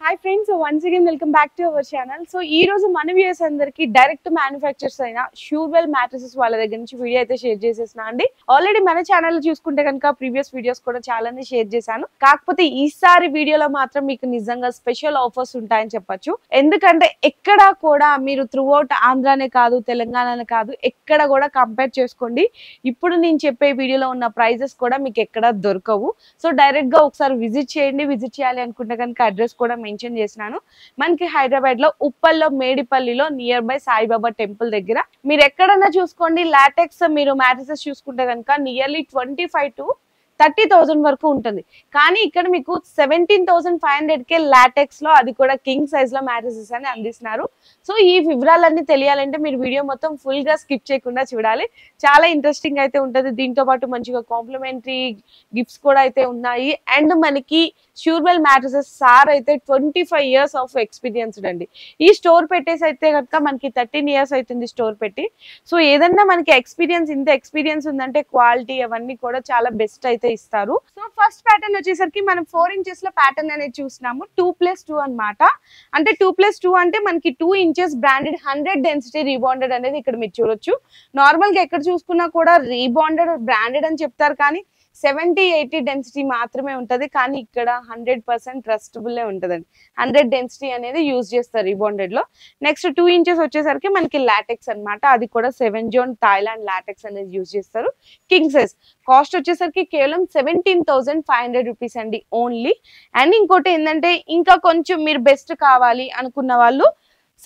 Hi friends, once again welcome back to our channel. So ఈ రోజు మన viewers అందరికి డైరెక్ట్ మ్యానుఫ్యాక్చర్స్ అయిన షూర్వెల్ మ్యాట్రసెస్ వాళ్ళ దగ్గర నుంచి వీడియో అయితే షేర్ చేసేసిన అండి. ఆల్రెడీ మన ఛానల్ చూసుకుంటే కనుక ప్రీవియస్ వీడియోస్ కూడా చాలానే షేర్ చేశాను. కాకపోతే ఈసారి వీడియోలో మాత్రం మీకు నిజంగా స్పెషల్ ఆఫర్స్ ఉంటాయని చెప్పొచ్చు. ఎందుకంటే ఎక్కడ కూడా మీరు త్రూ అవుట్ ఆంధ్రానే కాదు, తెలంగాణనే కాదు, ఎక్కడ కూడా కంపేర్ చేసుకోండి. ఇప్పుడు నేను చెప్పే వీడియోలో ఉన్న ప్రైజెస్ కూడా మీకు ఎక్కడ దొరకవు. సో డైరెక్ట్ గా ఒకసారి విజిట్ చేయండి. విజిట్ చేయాలి అనుకుంటే కనుక అడ్రస్ కూడా మెన్షన్ చేసినాను. మనకి హైదరాబాద్ లో ఉప్పల్లో మేడిపల్లిలో నియర్ బై సాయిబాబా టెంపుల్ దగ్గర. మీరు ఎక్కడన్నా చూసుకోండి, లాటెక్స్ మీరు మ్యాట్రసెస్ చూసుకుంటే కనుక నియర్లీ 25 to 30,000 వరకు ఉంటుంది. కానీ ఇక్కడ మీకు 17,500కే లాటెక్స్ లో, అది కూడా కింగ్ సైజ్ లో మ్యాట్రసెస్ అని అందిస్తున్నారు. సో ఈ వివరాలన్నీ తెలియాలంటే మీరు వీడియో మొత్తం ఫుల్ గా స్కిప్ చేయకుండా చూడాలి. చాలా ఇంట్రెస్టింగ్ అయితే ఉంటుంది. దీంతో పాటు మంచిగా కాంప్లిమెంటరీ గిఫ్ట్స్ కూడా అయితే ఉన్నాయి. అండ్ మనకి షూర్వెల్ మ్యాట్రసెస్ సార్ అయితే 25 years ఆఫ్ ఎక్స్పీరియన్స్డ్ అండి. ఈ స్టోర్ పెట్టేసి అయితే కనుక మనకి 13 years అవుతుంది స్టోర్ పెట్టి. సో ఏదన్నా మనకి ఇంత ఎక్స్పీరియన్స్ ఉందంటే క్వాలిటీ అవన్నీ కూడా చాలా బెస్ట్ అయితే ఇస్తారు. సో ఫస్ట్ ప్యాటర్న్ వచ్చేసరికి మనం 4 inches లో ప్యాటర్న్ అనేది చూస్తున్నాము. 2+2 అన్నమాట. అంటే 2+2 అంటే మనకి 2 inches బ్రాండెడ్ 100 డెన్సిటీ రీబాండెడ్ అనేది ఇక్కడ మీరు చూడొచ్చు. నార్మల్ గా ఎక్కడ చూసుకున్నా కూడా రీబాండెడ్ బ్రాండెడ్ అని చెప్తారు, కానీ 70-80 డెన్సిటీ మాత్రమే ఉంటది. కానీ ఇక్కడ 100% ట్రస్టబుల్ ఉంటదండి. 100 డెన్సిటీ అనేది యూజ్ చేస్తారు రీబాండెడ్ లో. నెక్స్ట్ 2 inches వచ్చేసరికి మనకి లాటెక్స్ అన్నమాట. అది కూడా 7 zone థాయిలాండ్ లాటెక్స్ అనేది యూజ్ చేస్తారు. కింగ్ సైజ్ కాస్ట్ వచ్చేసరికి కేవలం 17,500 రూపీస్ అండి ఓన్లీ. అండ్ ఇంకోటి ఏంటంటే, ఇంకా కొంచెం మీరు బెస్ట్ కావాలి అనుకున్న వాళ్ళు,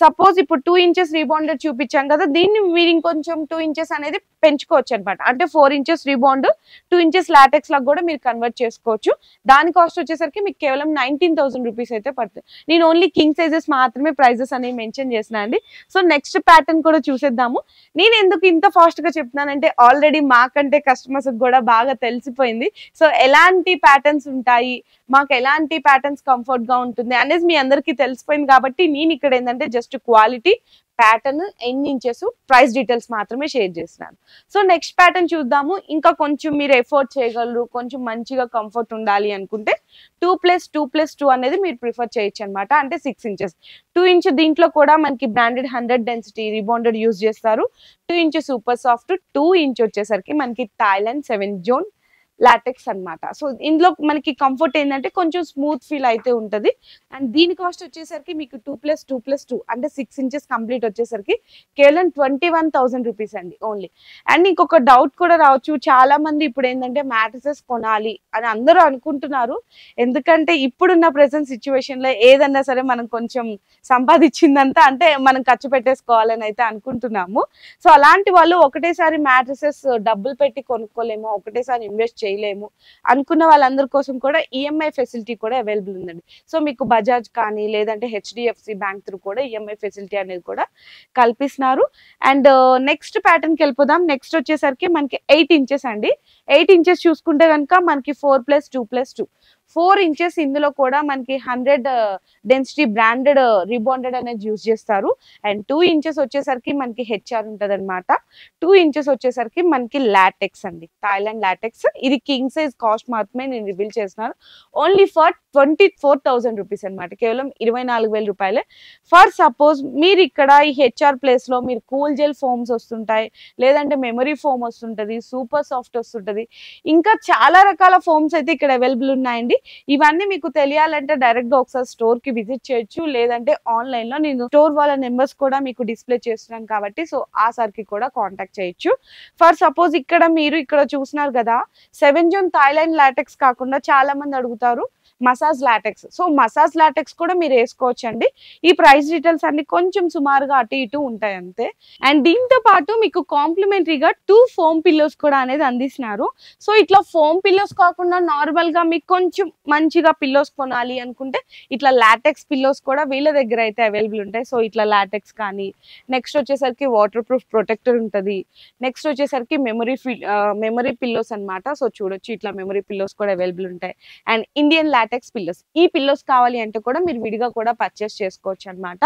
సపోజ్ ఇప్పుడు 2 inches రీబాండెడ్ చూపించాం కదా, దీన్ని మీరు ఇంకొంచెం 2 inches అనేది పెంచుకోవచ్చు అనమాట. అంటే 4 inches రీబాండ్ 2 inches లాటెక్స్ లాగా కూడా మీరు కన్వర్ట్ చేసుకోవచ్చు. దాని కాస్ట్ వచ్చేసరికి మీకు కేవలం 19,000 రూపీస్ అయితే పడుతుంది. నేను ఓన్లీ కింగ్ సైజెస్ మాత్రమే ప్రైజెస్ అనేవి మెన్షన్ చేసిన అండి. సో నెక్స్ట్ ప్యాటర్న్ కూడా చూసేద్దాము. నేను ఎందుకు ఇంత ఫాస్ట్ గా చెప్తున్నానంటే, ఆల్రెడీ మాకంటే కస్టమర్స్ కూడా బాగా తెలిసిపోయింది. సో ఎలాంటి ప్యాటర్న్స్ ఉంటాయి, మాకు ఎలాంటి ప్యాటర్న్స్ కంఫర్ట్ గా ఉంటుంది అనేది మీ అందరికీ తెలిసిపోయింది. కాబట్టి నేను ఇక్కడ ఏంటంటే జస్ట్ క్వాలిటీ, ప్యాటర్న్, ఎన్ని ఇంచెస్, ప్రైస్ డీటెయిల్స్ మాత్రమే షేర్ చేస్తున్నాను. సో నెక్స్ట్ ప్యాటర్న్ చూద్దాము. ఇంకా కొంచెం మీరు ఎఫోర్డ్ చేయగలరు, కొంచెం మంచిగా కంఫర్ట్ ఉండాలి అనుకుంటే 2+2+2 అనేది మీరు ప్రిఫర్ చేయొచ్చు అనమాట. అంటే 6 inches 2 inch దీంట్లో కూడా మనకి బ్రాండెడ్ 100 డెన్సిటీ రీబాండెడ్ యూజ్ చేస్తారు. 2 inch సూపర్ సాఫ్ట్, 2 inch వచ్చేసరికి మనకి థాయిలాండ్ 7 zone లాటెక్స్ అన్నమాట. సో ఇందులో మనకి కంఫర్ట్ ఏంటంటే కొంచెం స్మూత్ ఫీల్ అయితే ఉంటది. అండ్ దీని కాస్ట్ వచ్చేసరికి మీకు 2+2+2 అంటే 6 inches కంప్లీట్ వచ్చేసరికి కేవలం 21,000 రూపీస్ అండి ఓన్లీ. అండ్ ఇంకొక డౌట్ కూడా రావచ్చు, చాలా మంది ఇప్పుడు ఏంటంటే మ్యాట్రసెస్ కొనాలి అని అందరూ అనుకుంటున్నారు. ఎందుకంటే ఇప్పుడున్న ప్రెసెంట్ సిచ్యువేషన్ లో ఏదన్నా సరే మనం కొంచెం సంపాదించిందంతా అంటే మనం ఖర్చు పెట్టేసుకోవాలని అయితే అనుకుంటున్నాము. సో అలాంటి వాళ్ళు ఒకటేసారి మ్యాట్రసెస్ డబ్బులు పెట్టి కొనుక్కోలేము, ఒకటేసారి ఇన్వెస్ట్ చేయలేము అనుకున్న వాళ్ళందరి కోసం కూడా ఈఎంఐ ఫెసిలిటీ కూడా అవైలబుల్ ఉందండి. సో మీకు బజాజ్ కానీ లేదంటే హెచ్డిఎఫ్సి బ్యాంక్ త్రూ కూడా ఈఎంఐ ఫెసిలిటీ అనేది కూడా కల్పిస్తున్నారు. అండ్ నెక్స్ట్ ప్యాటర్న్ కి వెళ్ళిపోదాం. నెక్స్ట్ వచ్చేసరికి మనకి 8 inches అండి. 8 inches చూసుకుంటే కనుక మనకి 4+2+2 4 inches. ఇందులో కూడా మనకి 100 డెన్సిటీ బ్రాండెడ్ రీబాండెడ్ అనేది యూజ్ చేస్తారు. అండ్ 2 inches వచ్చేసరికి మనకి హెచ్ఆర్ ఉంటది అనమాట. 2 inches వచ్చేసరికి మనకి లాటెక్స్ అండి, థాయిలాండ్ లాటెక్స్. ఇది కింగ్ సైజ్ కాస్ట్ మాత్రమే నేను రివీల్ చేస్తున్నాను. ఓన్లీ ఫర్ 24,000 రూపీస్ అనమాట. కేవలం 24,000 రూపాయలే. ఫర్ సపోజ్ మీరు ఇక్కడ ఈ హెచ్ఆర్ ప్లేస్ లో మీరు కూల్ జెల్ ఫోమ్స్ వస్తుంటాయి, లేదంటే మెమరీ ఫోమ్ వస్తుంటది, సూపర్ సాఫ్ట్ వస్తుంటది, ఇంకా చాలా రకాల ఫోమ్స్ అయితే ఇక్కడ అవైలబుల్ ఉన్నాయండి. ఇవన్నీ మీకు తెలియాలంటే డైరెక్ట్ గా ఒకసారి స్టోర్ కి విజిట్ చేయొచ్చు, లేదంటే ఆన్లైన్ లో నేను స్టోర్ వాళ్ళ నెంబర్స్ కూడా మీకు డిస్ప్లే చేస్తున్నాను కాబట్టి సో ఆ సార్కి కూడా కాంటాక్ట్ చేయొచ్చు. ఫర్ సపోజ్ ఇక్కడ మీరు ఇక్కడ చూస్తున్నారు కదా, 7 zone థాయిలాండ్ లాటెక్స్ కాకుండా చాలా మంది అడుగుతారు massage LaTeX. So massage LaTeX కూడా మీరు వేసుకోవచ్చు అండి. ఈ ప్రైస్ డీటెయిల్స్ అన్ని కొంచెం సుమారుగా అటు ఇటు ఉంటాయి అంతే. అండ్ దీంతో పాటు మీకు కాంప్లిమెంటరీగా 2 ఫోమ్ పిల్లోస్ కూడా అనేది అందిస్తున్నారు. సో ఇట్లా ఫోమ్ పిల్లోస్ కాకుండా నార్మల్ గా మీకు కొంచెం మంచిగా పిల్లోస్ కొనాలి అనుకుంటే ఇట్లా లాటెక్స్ పిల్లోస్ కూడా వీళ్ళ దగ్గర అయితే అవైలబుల్ ఉంటాయి. సో ఇట్లా లాటెక్స్ కానీ, నెక్స్ట్ వచ్చేసరికి వాటర్ ప్రూఫ్ ప్రొటెక్టర్ ఉంటుంది. నెక్స్ట్ వచ్చేసరికి మెమరీ పిల్లోస్ అన్నమాట. సో చూడొచ్చు, ఇట్లా మెమరీ పిల్లోస్ కూడా అవైలబుల్ ఉంటాయి. And Indian LaTeX pillows. ఈ పిల్లోస్ కావాలి అంటే కూడా మీరు విడిగా కూడా పర్చేస్ చేసుకోవచ్చు అన్నమాట.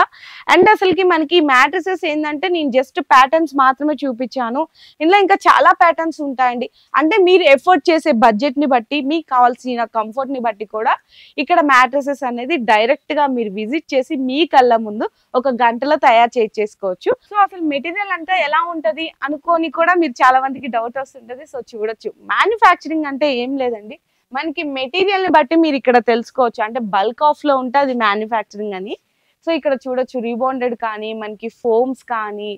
అండ్ అసలుకి మనకి మ్యాట్రిసెస్ ఏంటంటే నేను జస్ట్ ప్యాటర్న్స్ మాత్రమే చూపించాను. ఇందులో ఇంకా చాలా ప్యాటర్న్స్ ఉంటాయండి. అంటే మీరు ఎఫర్ట్ చేసే బడ్జెట్ ని బట్టి, మీకు కావాల్సిన కంఫర్ట్ ని బట్టి కూడా ఇక్కడ మ్యాట్రిసెస్ అనేది డైరెక్ట్ గా మీరు విజిట్ చేసి మీ కళ్ళ ముందు ఒక గంటలో తయారు చేసుకోవచ్చు. సో అసలు మెటీరియల్ అంతా ఎలా ఉంటది అనుకోని కూడా మీరు చాలా మందికి డౌట్ వస్తుంటది. సో చూడొచ్చు, మ్యానుఫ్యాక్చరింగ్ అంటే ఏం లేదండి, మనకి మెటీరియల్ ని బట్టి మీరు ఇక్కడ తెలుసుకోవచ్చు. అంటే బల్క్ ఆఫ్ లో ఉంటది మ్యానుఫ్యాక్చరింగ్ అని. సో ఇక్కడ చూడొచ్చు, రీబాండెడ్ కానీ మనకి ఫోమ్స్ కానీ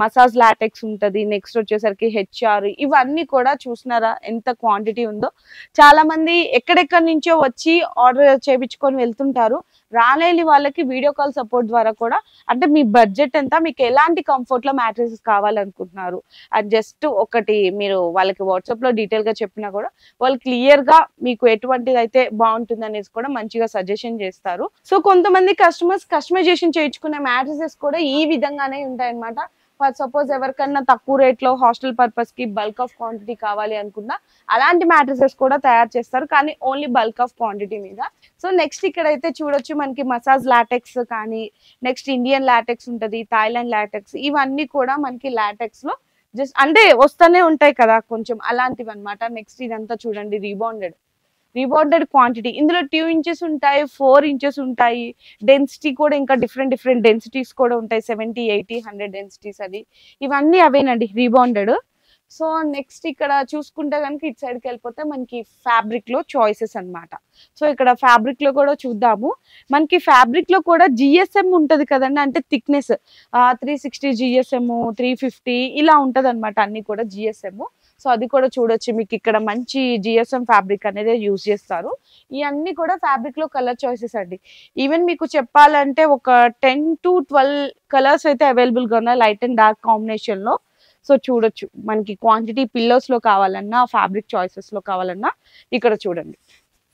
మసాజ్ లాటెక్స్ ఉంటది. నెక్స్ట్ వచ్చేసరికి హెచ్ఆర్, ఇవన్నీ కూడా చూసినారా ఎంత క్వాంటిటీ ఉందో. చాలా మంది ఎక్కడెక్కడి నుంచో వచ్చి ఆర్డర్ చేయించుకొని వెళ్తుంటారు. రాలేని వాళ్ళకి వీడియో కాల్ సపోర్ట్ ద్వారా కూడా, అంటే మీ బడ్జెట్ ఎంత, మీకు ఎలాంటి కంఫర్ట్ లో మ్యాట్రిసెస్ కావాలనుకుంటున్నారు అది జస్ట్ ఒకటి మీరు వాళ్ళకి వాట్సాప్ లో డీటెయిల్ గా చెప్పినా కూడా వాళ్ళు క్లియర్ గా మీకు ఎటువంటిది అయితే బాగుంటుంది అనేసి కూడా మంచిగా సజెషన్ చేస్తారు. సో కొంతమంది కస్టమర్స్ కస్టమైజేషన్ చేయించుకునే మ్యాట్రిసెస్ కూడా ఈ విధంగానే ఉంటాయన్నమాట. ఫర్ సపోజ్ ఎవరికన్నా తక్కువ రేట్ లో హాస్టల్ పర్పస్ కి బల్క్ ఆఫ్ క్వాంటిటీ కావాలి అనుకున్నా అలాంటి మ్యాట్రిసెస్ కూడా తయారు చేస్తారు, కానీ ఓన్లీ బల్క్ ఆఫ్ క్వాంటిటీ మీద. సో నెక్స్ట్ ఇక్కడైతే చూడొచ్చు, మనకి మసాజ్ లాటెక్స్ కానీ నెక్స్ట్ ఇండియన్ లాటెక్స్ ఉంటది, థాయిలాండ్ లాటెక్స్, ఇవన్నీ కూడా మనకి లాటెక్స్ లో జస్ట్ అంటే వస్తూనే ఉంటాయి కదా కొంచెం, అలాంటివి అనమాట. నెక్స్ట్ ఇదంతా చూడండి, రీబాండెడ్ క్వాంటిటీ. ఇందులో 2 ఇంచెస్ ఉంటాయి, 4 ఇంచెస్ ఉంటాయి. డెన్సిటీ కూడా ఇంకా డిఫరెంట్ డెన్సిటీస్ కూడా ఉంటాయి, 70, 80, 100 డెన్సిటీస్ అది. ఇవన్నీ అవేనండి రీబాండెడ్. సో నెక్స్ట్ ఇక్కడ చూసుకుంటే కనుక ఇటు సైడ్కి వెళ్ళిపోతే మనకి ఫ్యాబ్రిక్ లో చాయిసెస్ అన్నమాట. సో ఇక్కడ ఫ్యాబ్రిక్ లో కూడా చూద్దాము. మనకి ఫ్యాబ్రిక్ లో కూడా జిఎస్ఎం ఉంటది కదండి, అంటే థిక్నెస్ 360 జిఎస్ఎం, 350 ఇలా ఉంటది అనమాట, అన్ని కూడా జిఎస్ఎం. సో అది కూడా చూడొచ్చు, మీకు ఇక్కడ మంచి జిఎస్ఎం ఫ్యాబ్రిక్ అనేది యూజ్ చేస్తారు. ఇవన్నీ కూడా ఫ్యాబ్రిక్ లో కలర్ చాయిసెస్ అండి. ఈవెన్ మీకు చెప్పాలంటే ఒక 10 to 12 కలర్స్ అయితే అవైలబుల్ గా ఉన్నాయి, లైట్ అండ్ డార్క్ కాంబినేషన్ లో. సో చూడొచ్చు, మనకి క్వాంటిటీ పిల్లోస్ లో కావాలన్నా, ఫ్యాబ్రిక్ చాయిసెస్ లో కావాలన్నా ఇక్కడ చూడండి.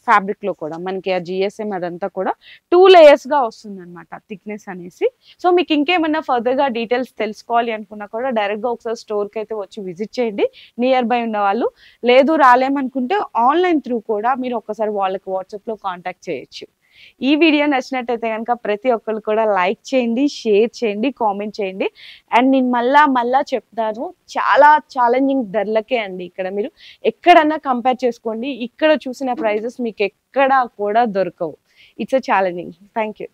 ఫ్యాబ్రిక్ లో కూడా మనకి ఆ జిఎస్ఎం అదంతా కూడా 2 లేయర్స్ గా వస్తుంది అనమాట థిక్నెస్ అనేసి. సో మీకు ఇంకేమన్నా ఫర్దర్ గా డీటెయిల్స్ తెలుసుకోవాలి అనుకున్నా కూడా డైరెక్ట్ గా ఒకసారి స్టోర్ కి అయితే వచ్చి విజిట్ చేయండి నియర్ బై ఉన్న వాళ్ళు. లేదు రాలేమనుకుంటే ఆన్లైన్ త్రూ కూడా మీరు ఒకసారి వాళ్ళకి వాట్సాప్ లో కాంటాక్ట్ చేయొచ్చు. ఈ వీడియో నచ్చినట్టయితే కనుక ప్రతి ఒక్కరు కూడా లైక్ చేయండి, షేర్ చేయండి, కామెంట్ చేయండి. అండ్ నేను మళ్ళా చెప్తాను, చాలా ఛాలెంజింగ్ ధరలకే అండి ఇక్కడ. మీరు ఎక్కడన్నా కంపేర్ చేసుకోండి, ఇక్కడ చూసిన ప్రైజెస్ మీకు ఎక్కడా కూడా దొరకవు. It's a challenging. Thank you.